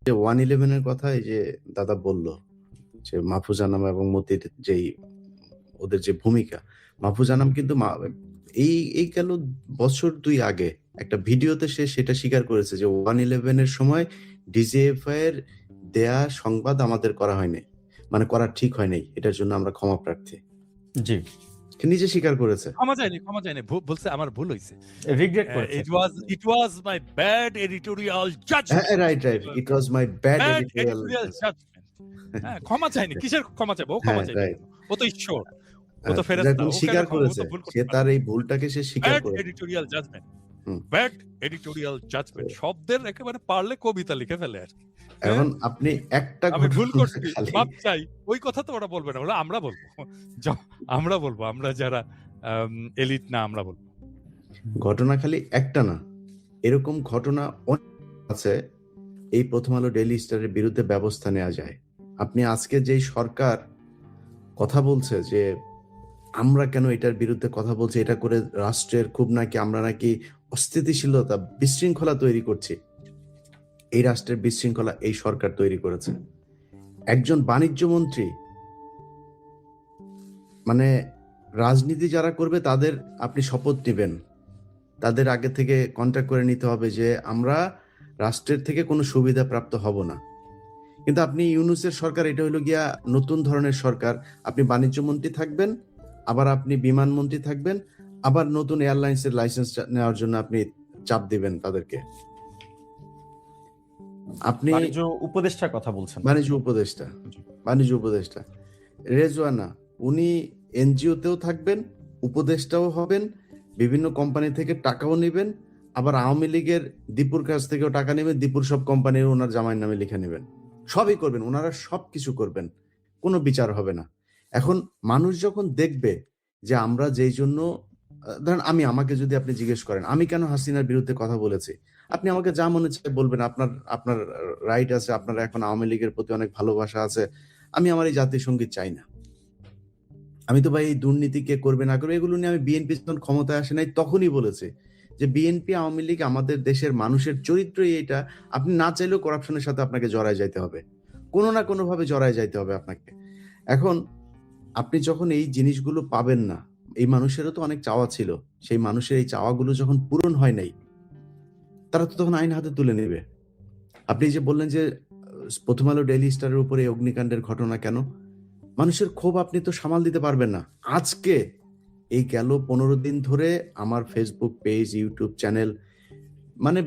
যে 111 এর কথা এই যে দাদা বলল যে মাহফুজ আনাম এবং মতির যেই ওদের যে ভূমিকা, মাহফুজ আনাম কিন্তু এই গেল বছর ২ আগে একটা ভিডিওতে সে সেটা স্বীকার করেছে যে 111 এর সময় ডিজিএফআই এর দেয়া সংবাদ আমাদের করা হয়নি, মানে করা ঠিক হয় নাই, এটার জন্য আমরা ক্ষমা প্রার্থী। জি, নিজে স্বীকার করেছে। ক্ষমা চাইনি বলছে আমার ভুল হইছে, রিগ্রেট করেছে। it was my bad editorial judgment. হ্যাঁ, right it was my bad Bad editorial. editorial judgment. হ্যাঁ, ক্ষমা চাইনি, কিসের ক্ষমা চাইবো? ও ক্ষমা হ্যাঁ, চাইবে রাইট। কেন? ও তো ঈশ্বর, ও তো ফেরেশতা, ও কেন স্বীকার ও করেছে, তো ভুল সে করতে তার পারে। এই ভুলটাকে সে স্বীকার Bad করেছে। editorial judgment. হুম। Bad editorial judgment. শব্দের একেবারে পারলে কবিতা লিখে ফেলে আর কি। এখন আপনি একটা আমি ভুল ঘটনা করছি, খালি মাপ চাই, ওই কথা তো ওরা বলবে না, ওরা আমরা বলবো। আমরা বলবো, আমরা যারা এলিট না আমরা বলবো। ঘটনা খালি একটা না, এরকম ঘটনা অনেক আছে। এই প্রথম আলো ডেইলি স্টারের বিরুদ্ধে ব্যবস্থা নেওয়া যায়। আপনি আজকে যেই সরকার কথা বলছে যে আমরা কেন এটার বিরুদ্ধে কথা বলছি, এটা করে রাষ্ট্রের খুব নাকি আমরা নাকি অস্থিতিশীলতা বিশৃঙ্খলা তৈরি করছি। এই রাষ্ট্রের বিশৃঙ্খলা এই সরকার তৈরি করেছে। একজন বাণিজ্য মন্ত্রী, মানে রাজনীতি যারা করবে তাদের আপনি শপথ নেবেন, তাদের আগে থেকে কন্ট্যাক্ট করে নিতে হবে যে আমরা রাষ্ট্রের থেকে কোনো সুবিধা প্রাপ্ত হব না। কিন্তু আপনি ইউনূসের সরকার, এটা হলো গিয়া নতুন ধরনের সরকার। আপনি বাণিজ্য মন্ত্রী থাকবেন, আবার আপনি বিমান মন্ত্রী থাকবেন, আবার নতুন এয়ারলাইন্সের লাইসেন্স নেওয়ার জন্য আপনি চাপ দিবেন তাদেরকে। আপনি বাণিজ্য উপদেষ্টার কথা বলছেন। বাণিজ্য উপদেষ্টা রেজওয়ানা, উনি এনজিওতেও থাকবেন, উপদেষ্টাও হবেন, বিভিন্ন কোম্পানি থেকে টাকাও নেবেন, আবার আওয়ামী লীগের দীপুর কাছ থেকেও টাকা নেবেন, দীপুর সব কোম্পানির ওনার জামাইয়ের নামে লিখে নেবেন, সবই করবেন, ওনারা সব কিছু করবেন, কোনো বিচার হবে না। এখন মানুষ যখন দেখবে যে আমরা যেই জন্য, ধরেন আমাকে যদি আপনি জিজ্ঞেস করেন আমি কেন হাসিনার বিরুদ্ধে কথা বলেছি, আপনি আমাকে যা মনে চায় বলবেন, আপনার রাইট আছে, আপনার এখন আওয়ামী লীগের প্রতি অনেক ভালোবাসা আছে। আমি আমার এই জাতীয় সঙ্গীত চাই না। আমি তো ভাই এই দুর্নীতি কে করবে না করবে এগুলো নিয়ে আমি বিএনপি যখন ক্ষমতায় আসে নাই তখনই বলেছি যে বিএনপি আওয়ামী লীগ আমাদের দেশের মানুষের চরিত্রই এটা, আপনি না চাইলেও করাপশনের সাথে আপনাকে জড়ায় যাইতে হবে, কোনো না কোনো ভাবে জড়ায় যাইতে হবে আপনাকে। এখন আপনি যখন এই জিনিসগুলো পাবেন না, এই মানুষেরও তো অনেক চাওয়া ছিল, সেই মানুষের এই চাওয়াগুলো যখন পূরণ হয় নাই, তারা তো তখন আইন হাতে তুলে নেবে। আপনি যে বললেন যে প্রথম আলো ডেইলি স্টারের উপরে অগ্নিকাণ্ডের ঘটনা কেন, মানুষের ক্ষোভ আপনি তো সামাল দিতে পারবেন না। আজকে এই গেল 15 দিন ধরে আমার ফেসবুক পেজ, ইউটিউব চ্যানেল, মানে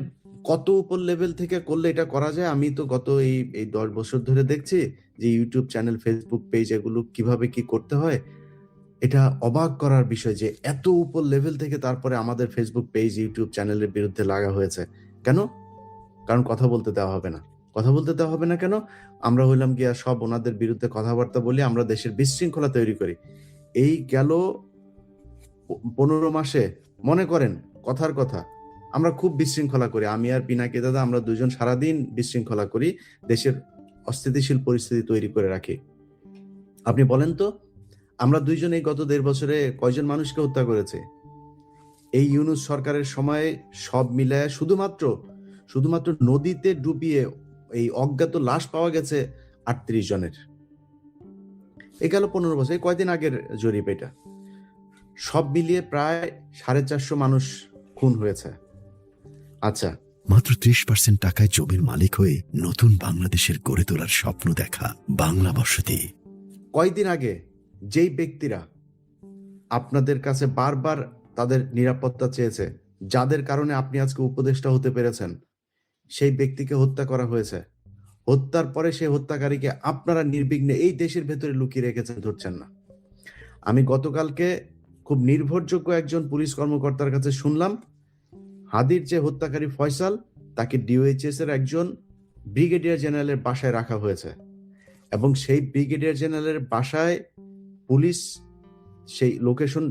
কত উপর লেভেল থেকে করলে এটা করা যায়, আমি তো গত এই 10 বছর ধরে দেখছি যে ইউটিউব চ্যানেল, ফেসবুক পেজ এগুলো কিভাবে কি করতে হয়। এটা অবাক করার বিষয় যে এত উপর লেভেল থেকে তারপরে আমাদের ফেসবুক পেজ, ইউটিউব চ্যানেলের বিরুদ্ধে লাগা হয়েছে কেন? কারণ কথা বলতে দেওয়া হবে না। কথা বলতে দেওয়া হবে না কেন? আমরা হইলাম গিয়া সব ওনাদের বিরুদ্ধে কথাবার্তা বলি, আমরা দেশের বিশৃঙ্খলা তৈরি করি। এই গেল 15 মাসে মনে করেন কথার কথা আমরা খুব বিশৃঙ্খলা করি, আমি আর পিনাকি দাদা আমরা দুজন সারাদিন বিশৃঙ্খলা করি, দেশের অস্থিতিশীল পরিস্থিতি তৈরি করে রাখি। আপনি বলেন তো আমরা দুইজন এই গত 1.5 বছরে কয়জন মানুষকে হত্যা করেছে? এই ইউনূস সরকারের সময় সব মিলায় শুধুমাত্র নদীতে ডুবিয়ে এই অজ্ঞাত লাশ পাওয়া গেছে 38 জনের। এই গেল 15 বছর, এই কয়দিন আগের জরিপ এটা। সব মিলিয়ে প্রায় 450 মানুষ খুন হয়েছে। আচ্ছা, মাত্র 30% টাকায় জমির মালিক হয়ে নতুন বাংলাদেশের গড়ে তোলার স্বপ্ন দেখা বাংলা বসতি। কয়দিন আগে যেই ব্যক্তিরা আপনাদের কাছে বারবার তাদের নিরাপত্তা চেয়েছে, যাদের কারণে আপনি আজকে উপদেষ্টা হতে পেরেছেন, সেই ব্যক্তিকে হত্যা করা হয়েছে। হত্যার পরে সেই হত্যাকারীকে আপনারা নির্বিঘ্নে এই দেশের ভেতরে লুকিয়ে রেখেছেন, ধরছেন না। আমি গতকালকে খুব নির্ভরযোগ্য একজন পুলিশ কর্মকর্তার কাছে শুনলাম, হাদির যে হত্যাকারী ফয়সাল, তাকে ডিওএইচএস এর একজন ব্রিগেডিয়ার জেনারেলের বাসায় রাখা হয়েছে, এবং সেই ব্রিগেডিয়ার জেনারেলের বাসায় পুলিশ সেই লোকেশন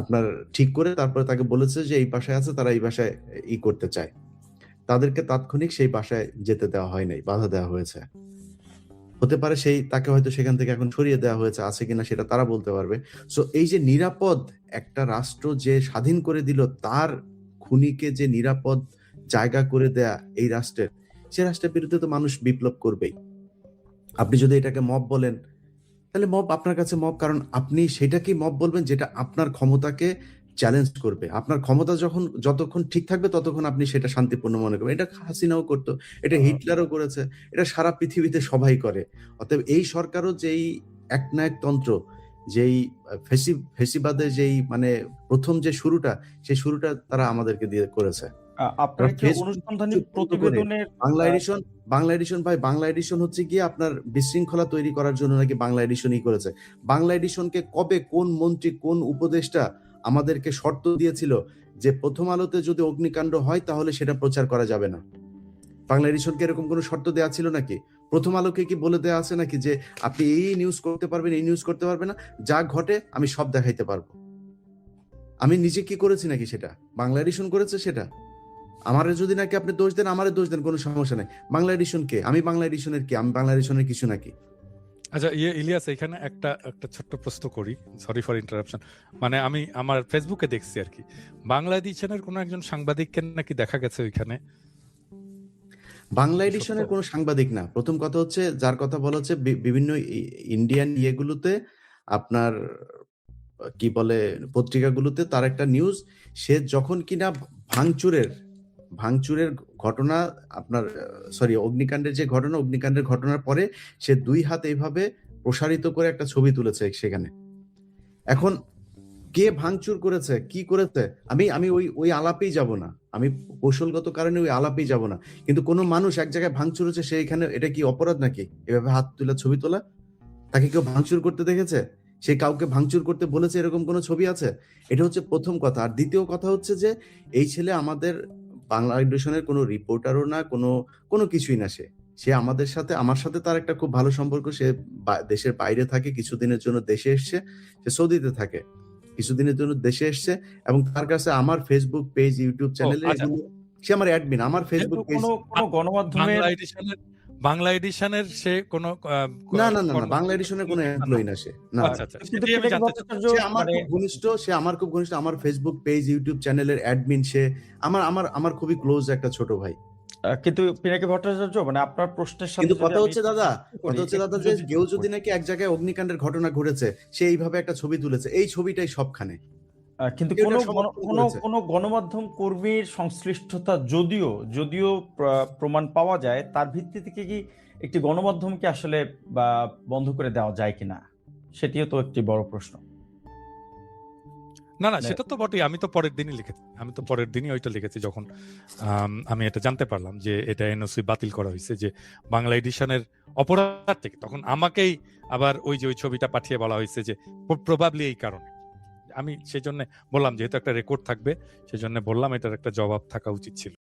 আপনার ঠিক করে তারপরে তাকে বলেছে যে এই বাসায় আছে, তারা এই বাসায় করতে চায়, তাদেরকে তাৎক্ষণিক সেই বাসায় যেতে দেওয়া হয় নাই, বাধা দেওয়া হয়েছে। হতে পারে তাকে হয়তো সেখান থেকে এখন সরিয়ে দেওয়া হয়েছে, আছে কিনা সেটা তারা বলতে পারবে। সো এই যে নিরাপদ একটা রাষ্ট্র যে স্বাধীন করে দিল, তার খুনিকে যে নিরাপদ জায়গা করে দেয়া এই রাষ্ট্রের, সে রাষ্ট্রের বিরুদ্ধে তো মানুষ বিপ্লব করবেই। আপনি যদি এটাকে মব বলেন, তাহলে মব আপনার কাছে মব, কারণ আপনি সেটাকেই মব বলবেন যেটা আপনার ক্ষমতাকে চ্যালেঞ্জ করবে। আপনার ক্ষমতা যতক্ষণ ঠিক থাকবে ততক্ষণ আপনি সেটা শান্তিপূর্ণ মনে করবেন। এটা হাসিনাও করতো, এটা হিটলারও করেছে, এটা সারা পৃথিবীতে সবাই করে। অতএব এই সরকারও যেই একনায়কতন্ত্র, যেই ফেসিবাদের যেই মানে প্রথম যে শুরুটা, সেই শুরুটা তারা আমাদেরকে দিয়ে করেছে। আপনার কি ফেসবুক অনুসন্ধানী বন্ধ করে প্রতিবেদনের বাংলা এডিশন ভাই, বাংলা এডিশন হচ্ছে গিয়ে আপনার বিশৃঙ্খলা তৈরি করার জন্য নাকি বাংলা এডিশনই করেছে। বাংলা এডিশনকে কবে কোন মন্ত্রী, কোন উপদেষ্টা আমাদেরকে শর্ত দিয়েছিল যে প্রথম আলোতে যদি অগ্নিকাণ্ড হয় তাহলে সেটা প্রচার করা যাবে না? বাংলা এডিশনকে এরকম কোনো শর্ত দেওয়া ছিল নাকি? প্রথম আলোকে কি বলে দেওয়া আছে নাকি যে আপনি এই নিউজ করতে পারবেন, এই নিউজ করতে পারবেন না, যা ঘটে আমি সব দেখাইতে পারবো? আমি নিজে কি করেছি নাকি সেটা? বাংলা এডিশন করেছে সেটা? আমারে যদি নাকি আপনি দোষ দেন, আমারে দোষ দেন, কোনো সমস্যা নাই। বাংলা এডিশন কে? আমি বাংলা এডিশনের কি? আমি বাংলা এডিশনের কিছু নাকি? আচ্ছা, ইলিয়াস, এখানে একটা ছোট্ট প্রশ্ন করি, সরি ফর ইন্টারাপশন। মানে আমি আমার ফেসবুকে দেখছি আর কি, বাংলা এডিশনের কোনো একজন সাংবাদিককে নাকি দেখা গেছে ওইখানে। বাংলা এডিশনের কোনো সাংবাদিক না। প্রথম কথা হচ্ছে, যার কথা বলা হচ্ছে বিভিন্ন ইন্ডিয়ান ইয়েগুলোতে আপনার কি বলে পত্রিকাগুলোতে তার একটা নিউজ, সে যখন কিনা ভাঙচুরের ঘটনা আপনার অগ্নিকাণ্ডের যে ঘটনা, অগ্নিকাণ্ডের ঘটনার পরে সে 2 হাত এইভাবে প্রসারিত করে একটা ছবি তুলেছে সেখানে। এখন কে ভাঙচুর করেছে, কি করেছে, আমি ওই আলাপেই যাব না। আমি কৌশলগত কারণে ওই আলাপেই যাব না। কিন্তু কোনো মানুষ এক জায়গায় ভাঙচুর হচ্ছে, সেইখানে এটা কি অপরাধ নাকি এভাবে হাত তুলে ছবি তোলা? তাকে কেউ ভাঙচুর করতে দেখেছে? সে কাউকে ভাঙচুর করতে বলেছে, এরকম কোনো ছবি আছে? এটা হচ্ছে প্রথম কথা। আর দ্বিতীয় কথা হচ্ছে যে এই ছেলে আমাদের বাংলা এডিশনের কোনো রিপোর্টারও না, কোনো কিছুই না। সে আমার সাথে তার একটা খুব ভালো সম্পর্ক। সে দেশের বাইরে থাকে, কিছুদিনের জন্য দেশে এসছে। সে সৌদিতে থাকে, কিছুদিনের জন্য দেশে এসছে, এবং তার কাছে আমার ফেসবুক পেজ, ইউটিউব চ্যানেলে এগুলো, সে আমার অ্যাডমিন, আমার ফেসবুক পেজ। কোনো গণমাধ্যমের বাংলা এডিশনের সে কোনো না, বাংলা এডিশনের কোনো এমপ্লয়ি না সে। না, আচ্ছা, কিন্তু সেটাই আমি জানতে চাই। সে আমার খুব ঘনিষ্ঠ, আমার ফেসবুক পেজ, ইউটিউব চ্যানেলের অ্যাডমিন। সে আমার খুবই ক্লোজ একটা ছোট ভাই। কিন্তু পিনাকি ভট্টাচার্য, মানে আপনার প্রশ্নের সাথে কিন্তু যদি কথা আমি হচ্ছে দাদা করি, যে একটু কেউ যদি যদি নাকি এক জায়গায় অগ্নিকাণ্ডের ঘটনা ঘটেছে, সে এইভাবে একটা ছবি তুলেছে, এই ছবিটাই সবখানে। কিন্তু কেউ কোনো এটা সমর্থন করেছে। কোনো গণমাধ্যম কর্মীর সংশ্লিষ্টতা যদিও প্রমাণ পাওয়া যায়, তার ভিত্তিতে কি একটি গণমাধ্যমকে আসলে বন্ধ করে দেওয়া যায় কিনা, সেটিও তো একটি বড় প্রশ্ন। না, সেটা তো বটেই। আমি তো পরের দিনই ওইটা লিখেছি যখন আমি এটা জানতে পারলাম যে এটা এনওসি বাতিল করা হয়েছে, যে বাংলা এডিশনের অপরাধ থেকে। তখন আমাকেই আবার ওই ছবিটা পাঠিয়ে বলা হয়েছে যে প্রবাবলি এই কারণে। আমি সেই জন্য বললাম, যেহেতু একটা রেকর্ড থাকবে, সেই জন্য বললাম এটার একটা জবাব থাকা উচিত ছিল।